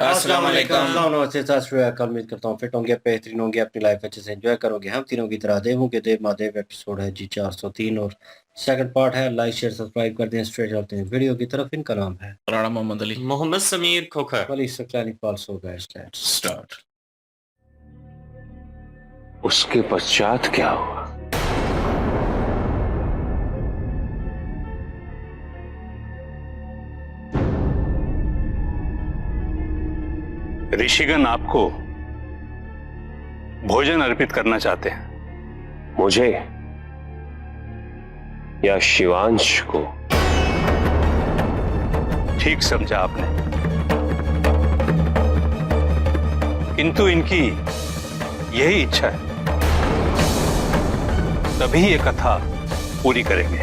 अस्सलाम वालेकुम। नमस्ते, सत श्री अकाल। उम्मीद करता हूँ फिट होंगे, बेहतरीन होंगे, अपनी लाइफ अच्छे से एंजॉय करोगे। हम तीनों की तरह देवों के देव महादेव एपिसोड है जी 403 और सेकंड पार्ट है। लाइक शेयर सब्सक्राइब कर दें। स्ट्रेट चलते हैं वीडियो की तरफ। इनका नाम है राणा मोहम्मद अली। मोहम्मद समीर खोखर। वली सकलानी पालसो गैस। स्टार्ट। उसके पश्चात क्या हुआ? ऋषिगण आपको भोजन अर्पित करना चाहते हैं। मुझे या शिवांश को? ठीक समझा आपने, किंतु इनकी यही इच्छा है, तभी ये कथा पूरी करेंगे।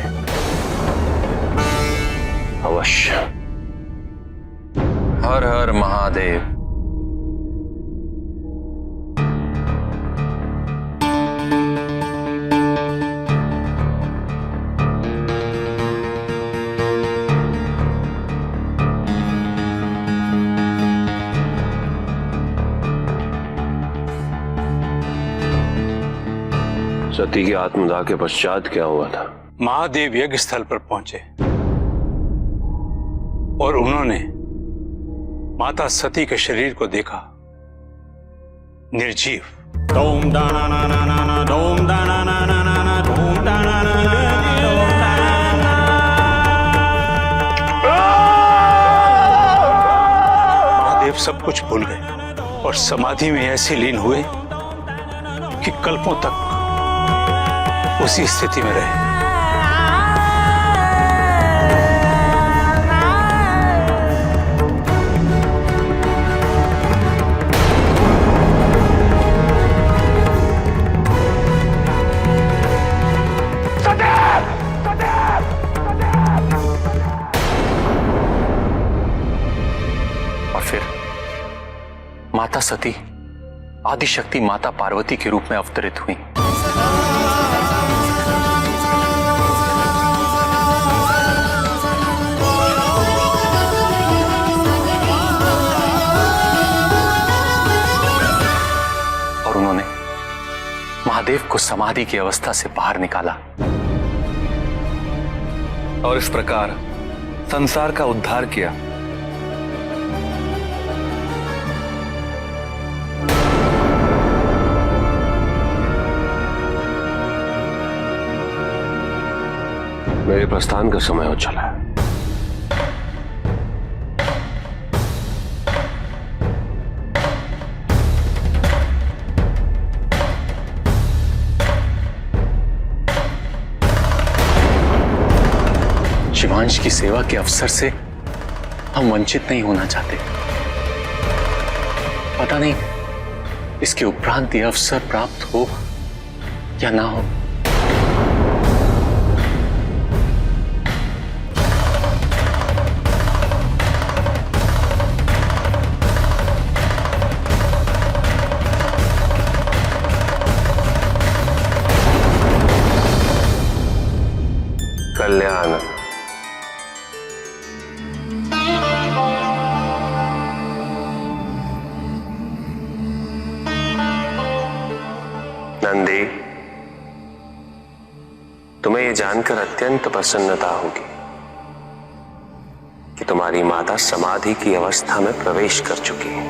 अवश्य। हर हर महादेव। सती की आत्मदाह के पश्चात क्या हुआ था? महादेव यज्ञ स्थल पर पहुंचे और उन्होंने माता सती के शरीर को देखा, निर्जीव। डोम दाना ना ना ना ना, डोम दाना ना ना ना ना, डोम दाना ना ना ना, डोम दाना ना ना। महादेव सब कुछ भूल गए और समाधि में ऐसे लीन हुए कि कल्पों तक उसी स्थिति में रहे। और फिर माता सती आदिशक्ति माता पार्वती के रूप में अवतरित हुई। और उन्होंने महादेव को समाधि की अवस्था से बाहर निकाला और इस प्रकार संसार का उद्धार किया। मेरे प्रस्थान का समय हो चला है। शिवांश की सेवा के अवसर से हम वंचित नहीं होना चाहते। पता नहीं इसके उपरांत यह अवसर प्राप्त हो या ना हो। कल्याण। नंदी, तुम्हें यह जानकर अत्यंत प्रसन्नता होगी कि तुम्हारी माता समाधि की अवस्था में प्रवेश कर चुकी है।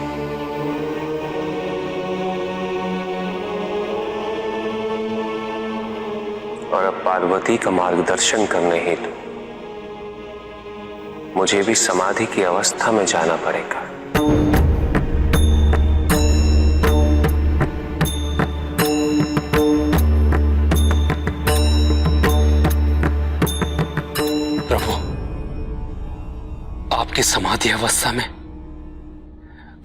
और अब पार्वती का मार्गदर्शन करने हेतु मुझे भी समाधि की अवस्था में जाना पड़ेगा। प्रभु, आपकी समाधि अवस्था में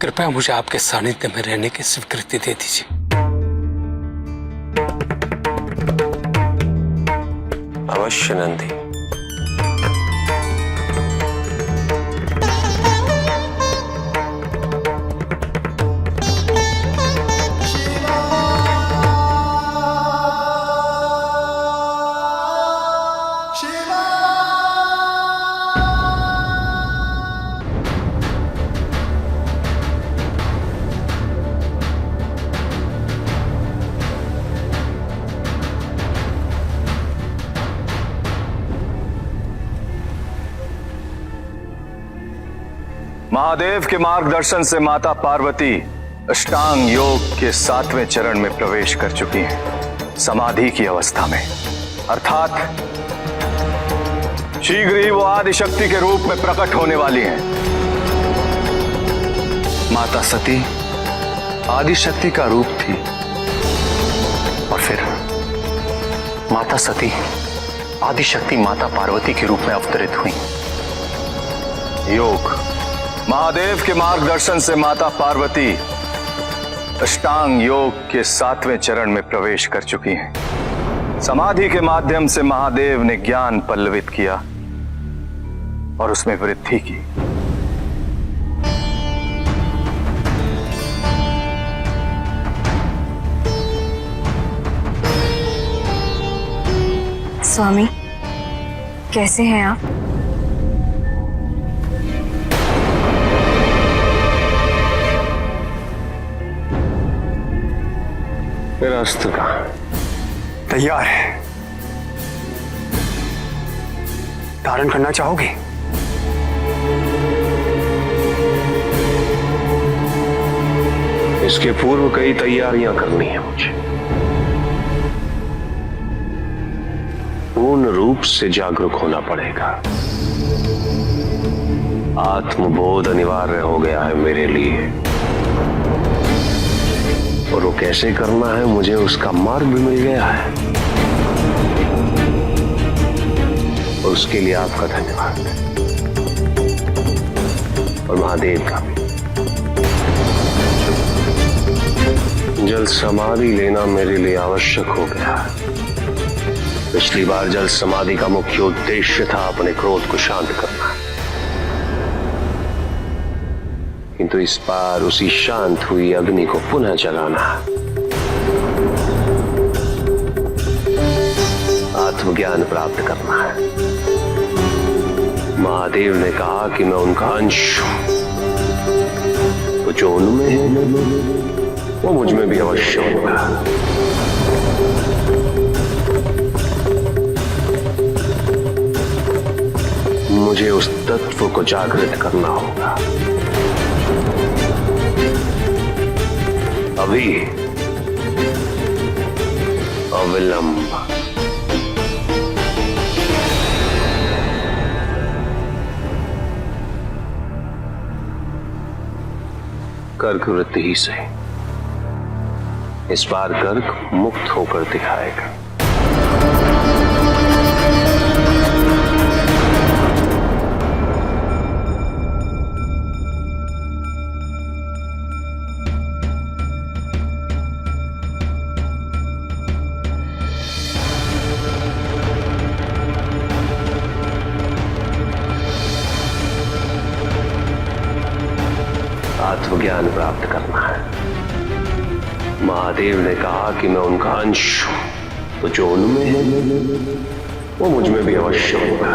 कृपया मुझे आपके सानिध्य में रहने की स्वीकृति दे दीजिए। अवश्य नंदी। महादेव के मार्गदर्शन से माता पार्वती अष्टांग योग के 7वें चरण में प्रवेश कर चुकी हैं, समाधि की अवस्था में। अर्थात शीघ्र ही वो आदिशक्ति के रूप में प्रकट होने वाली हैं। माता सती आदिशक्ति का रूप थी और फिर माता सती आदिशक्ति माता पार्वती के रूप में अवतरित हुई। योग महादेव के मार्गदर्शन से माता पार्वती अष्टांग योग के 7वें चरण में प्रवेश कर चुकी हैं। समाधि के माध्यम से महादेव ने ज्ञान पल्लवित किया और उसमें वृद्धि की। स्वामी, कैसे हैं आप? मेरा अस्त्र कहाँ? तैयार है। धारण करना चाहोगे? इसके पूर्व कई तैयारियां करनी है मुझे। पूर्ण रूप से जागरूक होना पड़ेगा। आत्मबोध अनिवार्य हो गया है मेरे लिए, और वो कैसे करना है मुझे उसका मार्ग भी मिल गया है, और उसके लिए आपका धन्यवाद और महादेव का भी। जल समाधि लेना मेरे लिए आवश्यक हो गया। पिछली बार जल समाधि का मुख्य उद्देश्य था अपने क्रोध को शांत करना, किंतु इस बार उसी शांत हुई अग्नि को पुनः जलाना। आत्मज्ञान प्राप्त करना है। महादेव ने कहा कि मैं उनका अंश हूं, तो जो उनमें है वो मुझ में भी अवश्य होगा। मुझे उस तत्व को जागृत करना होगा। अभी अविलंब। कर्क वृत्ति ही सही, इस बार कर्क मुक्त होकर दिखाएगा। आत्मज्ञान प्राप्त करना है। महादेव ने कहा कि मैं उनका अंश हूं, तो जो उनमें है वो मुझ में भी अवश्य होगा।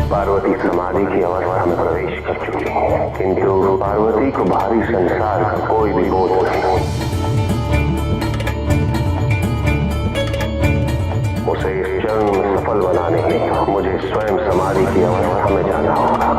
पार्वती समाधि की अवस्था में प्रवेश कर चुकी है, किंतु पार्वती को बाहरी संसार का कोई भी बोध नहीं। उसे इस चरण में सफल बनाने के लिए मुझे स्वयं समाधि की अवस्था में जाना होगा।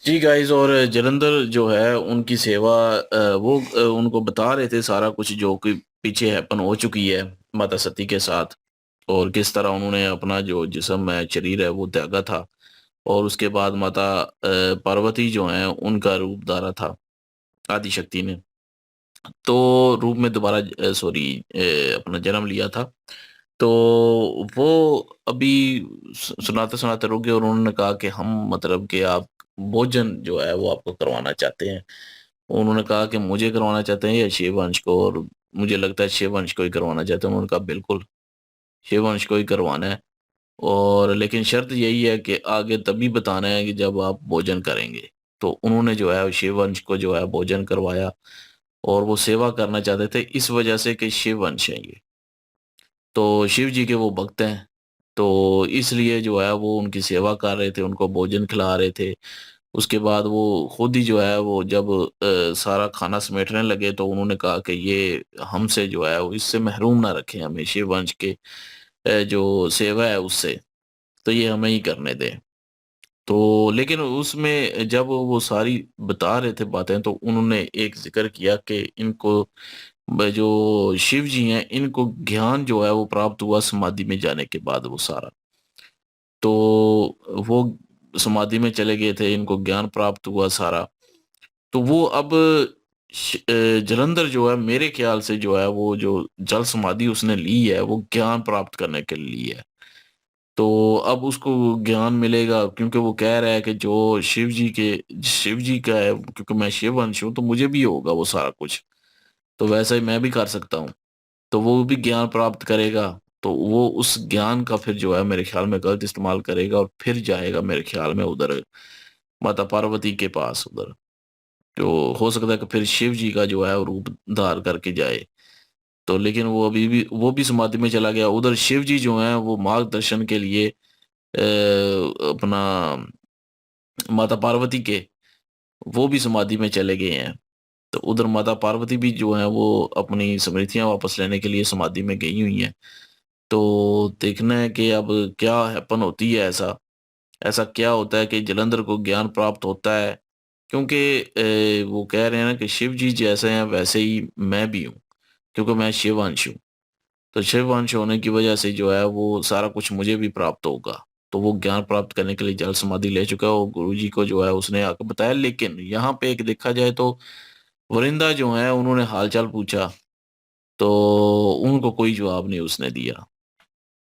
जी गाइस, और जलंधर जो है उनकी सेवा वो उनको बता रहे थे सारा कुछ जो कि पीछे हैपन हो चुकी है माता सती के साथ, और किस तरह उन्होंने अपना जो जिस्म है, शरीर है, वो त्यागा था, और उसके बाद माता पार्वती जो हैं उनका रूप धारा था आदि शक्ति ने, तो रूप में दोबारा अपना जन्म लिया था। तो वो अभी सुनाते सुनाते रुक गए, और उन्होंने कहा कि हम मतलब कि आप भोजन जो है वो आपको करवाना चाहते हैं। उन्होंने कहा कि मुझे करवाना चाहते हैं या शिववंश को, और मुझे लगता है शिववंश को ही करवाना चाहते हैं। उन्होंने कहा बिल्कुल शिववंश को ही करवाना है, और लेकिन शर्त यही है कि आगे तभी बताना है कि जब आप भोजन करेंगे। तो उन्होंने जो है शिववंश को जो है भोजन करवाया, और वो सेवा करना चाहते थे इस वजह से कि शिववंश है ये, तो शिव जी के वो भक्त हैं, तो इसलिए जो है वो उनकी सेवा कर रहे थे, उनको भोजन खिला रहे थे। उसके बाद वो खुद ही जो है वो जब सारा खाना समेटने लगे, तो उन्होंने कहा कि ये हमसे जो है वो इससे महरूम ना रखें, हमें शिव वंश के जो सेवा है उससे, तो ये हमें ही करने दें। तो लेकिन उसमें जब वो सारी बता रहे थे बातें, तो उन्होंने एक जिक्र किया कि इनको जो शिव जी हैं इनको ज्ञान जो है वो प्राप्त हुआ समाधि में जाने के बाद, वो सारा, तो वो समाधि में चले गए थे, इनको ज्ञान प्राप्त हुआ सारा। तो वो अब जलंधर जो है मेरे ख्याल से जो है वो जो जल समाधि उसने ली है वो ज्ञान प्राप्त करने के लिए ली है। तो अब उसको ज्ञान मिलेगा, क्योंकि वो कह रहा है कि जो शिव जी का है, क्योंकि मैं शिव अंश हूँ तो मुझे भी होगा वो सारा कुछ, तो वैसा ही मैं भी कर सकता हूँ। तो वो भी ज्ञान प्राप्त करेगा, तो वो उस ज्ञान का फिर जो है मेरे ख्याल में गलत इस्तेमाल करेगा, और फिर जाएगा मेरे ख्याल में उधर माता पार्वती के पास उधर। तो हो सकता है कि फिर शिव जी का जो है वो रूप धार करके जाए। तो लेकिन वो भी समाधि में चला गया। उधर शिव जी जो हैं वो मार्गदर्शन के लिए अपना माता पार्वती के, वो भी समाधि में चले गए हैं। तो उधर माता पार्वती भी जो है वो अपनी स्मृतियां वापस लेने के लिए समाधि में गई हुई हैं। तो देखना है कि अब क्या हैपन होती है, ऐसा ऐसा क्या होता है कि जलंधर को ज्ञान प्राप्त होता है, क्योंकि वो कह रहे हैं ना कि शिव जी जैसे हैं वैसे ही मैं भी हूँ, क्योंकि मैं शिवांश हूँ। तो शिवांश होने की वजह से जो है वो सारा कुछ मुझे भी प्राप्त होगा। तो वो ज्ञान प्राप्त करने के लिए जल समाधि ले चुका है, और गुरु जी को जो है उसने आकर बताया। लेकिन यहाँ पे एक देखा जाए तो वरिंदा जो है उन्होंने हालचाल पूछा, तो उनको कोई जवाब नहीं उसने दिया।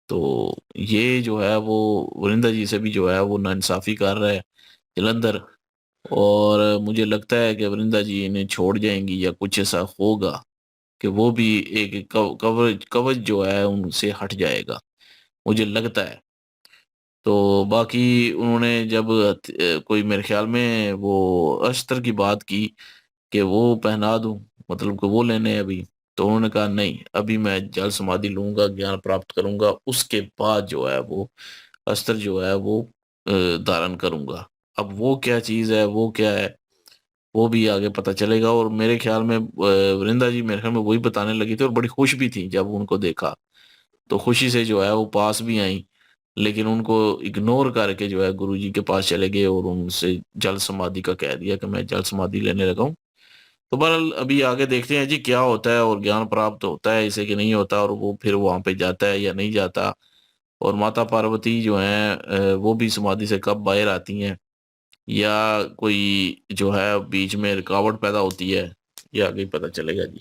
तो ये जो है वो वरिंदा जी से भी जो है वो नाइंसाफी कर रहा है जलंधर, और मुझे लगता है कि वरिंदा जी इन्हें छोड़ जाएंगी या कुछ ऐसा होगा कि वो भी एक कवच कवच जो है उनसे हट जाएगा, मुझे लगता है। तो बाकी उन्होंने जब कोई मेरे ख्याल में वो अस्त्र की बात की कि वो पहना दूं, मतलब कि वो लेने हैं अभी, तो उन्होंने कहा नहीं, अभी मैं जल समाधि लूंगा, ज्ञान प्राप्त करूंगा, उसके बाद जो है वो अस्त्र जो है वो धारण करूंगा। अब वो क्या चीज है, वो क्या है, वो भी आगे पता चलेगा। और मेरे ख्याल में वृंदा जी मेरे ख्याल में वही बताने लगी थी, और बड़ी खुश भी थी जब उनको देखा, तो खुशी से जो है वो पास भी आई। लेकिन उनको इग्नोर करके जो है गुरु जी के पास चले गए, और उनसे जल समाधि का कह दिया कि मैं जल समाधि लेने लगा हूँ। तो बहरहाल अभी आगे देखते हैं जी क्या होता है, और ज्ञान प्राप्त होता है इसे कि नहीं होता, और वो फिर वहां पे जाता है या नहीं जाता। और माता पार्वती जो है वो भी समाधि से कब बाहर आती हैं, या कोई जो है बीच में रुकावट पैदा होती है, ये आगे ही पता चलेगा जी।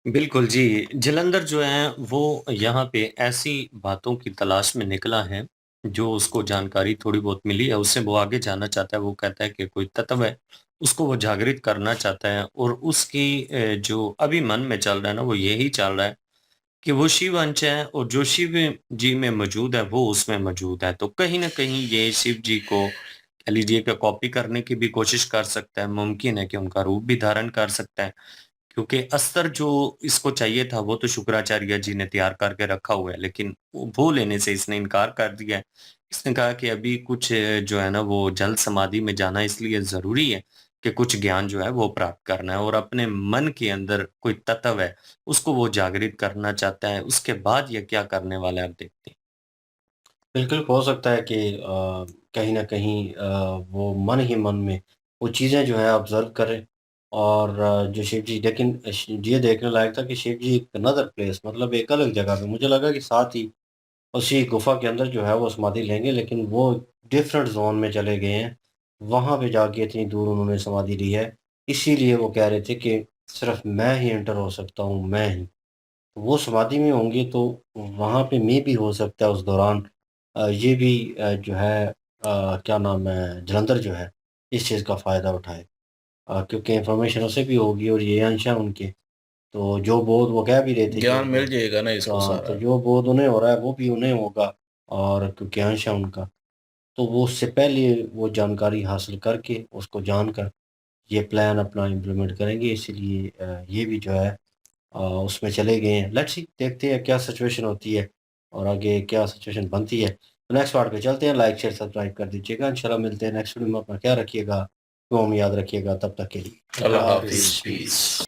बिल्कुल जी, जलंधर जो है वो यहाँ पे ऐसी बातों की तलाश में निकला है, जो उसको जानकारी थोड़ी बहुत मिली है, उससे वो आगे जानना चाहता है। वो कहता है कि कोई तत्व है, उसको वो जागृत करना चाहता है, और उसकी जो अभी मन में चल रहा है ना, वो यही चल रहा है कि वो शिव अंश है, और जो शिव जी में मौजूद है, वो उसमें मौजूद है। तो कहीं न कहीं ये शिव जी को कह लीजिए कि कॉपी करने की भी कोशिश कर सकता है, मुमकिन है कि उनका रूप भी धारण कर सकता है। क्योंकि अस्त्र जो इसको चाहिए था वो तो शुक्राचार्य जी ने तैयार करके रखा हुआ है, लेकिन वो लेने से इसने इनकार कर दिया है। इसने कहा कि अभी कुछ जो है ना वो जल समाधि में जाना इसलिए ज़रूरी है कि कुछ ज्ञान जो है वो प्राप्त करना है, और अपने मन के अंदर कोई तत्व है, उसको वो जागृत करना चाहता है। उसके बाद ये क्या करने वाला है, अब देखते हैं। बिल्कुल हो सकता है कि कहीं न कहीं वो मन ही मन में वो चीज़ें जो है ऑब्जर्व करें। और जो शिव जी, लेकिन ये देखने लायक था कि शिव जी एक अनदर प्लेस, मतलब एक अलग जगह पे, मुझे लगा कि साथ ही उसी गुफा के अंदर जो है वो समाधि लेंगे, लेकिन वो डिफरेंट जोन में चले गए हैं। वहाँ पे जाके इतनी दूर उन्होंने समाधि ली है, इसीलिए वो कह रहे थे कि सिर्फ मैं ही एंटर हो सकता हूँ, मैं ही। वो समाधि में होंगे तो वहाँ पे मैं भी हो सकता है उस दौरान ये भी जो है क्या नाम है, जलंधर जो है इस चीज़ का फ़ायदा उठाए, क्योंकि इंफॉर्मेशन उसे भी होगी और ये अंश है उनके। तो जो बोध वो कह भी रहे थे कि ज्ञान मिल जाएगा ना इसको तो सारा। जो बोध उन्हें हो रहा है वो भी उन्हें होगा, और क्योंकि अंश है उनका, तो वो उससे पहले वो जानकारी हासिल करके उसको जानकर ये प्लान अपना इम्प्लीमेंट करेंगे। इसीलिए ये भी जो है उसमें चले गए हैं। लेट्स सी, देखते हैं क्या सिचुएशन होती है और आगे क्या सिचुएशन बनती है। तो नेक्स्ट पार्ट पे चलते हैं। लाइक शेयर सब्सक्राइब कर दीजिएगा। इंशाल्लाह मिलते हैं नेक्स्ट वीडियो में। अपना ख्याल रखिएगा, दुआ में याद रखिएगा। तब तक के लिए अल्लाह अल्लाह हाफिज, हाफिज़। पीस।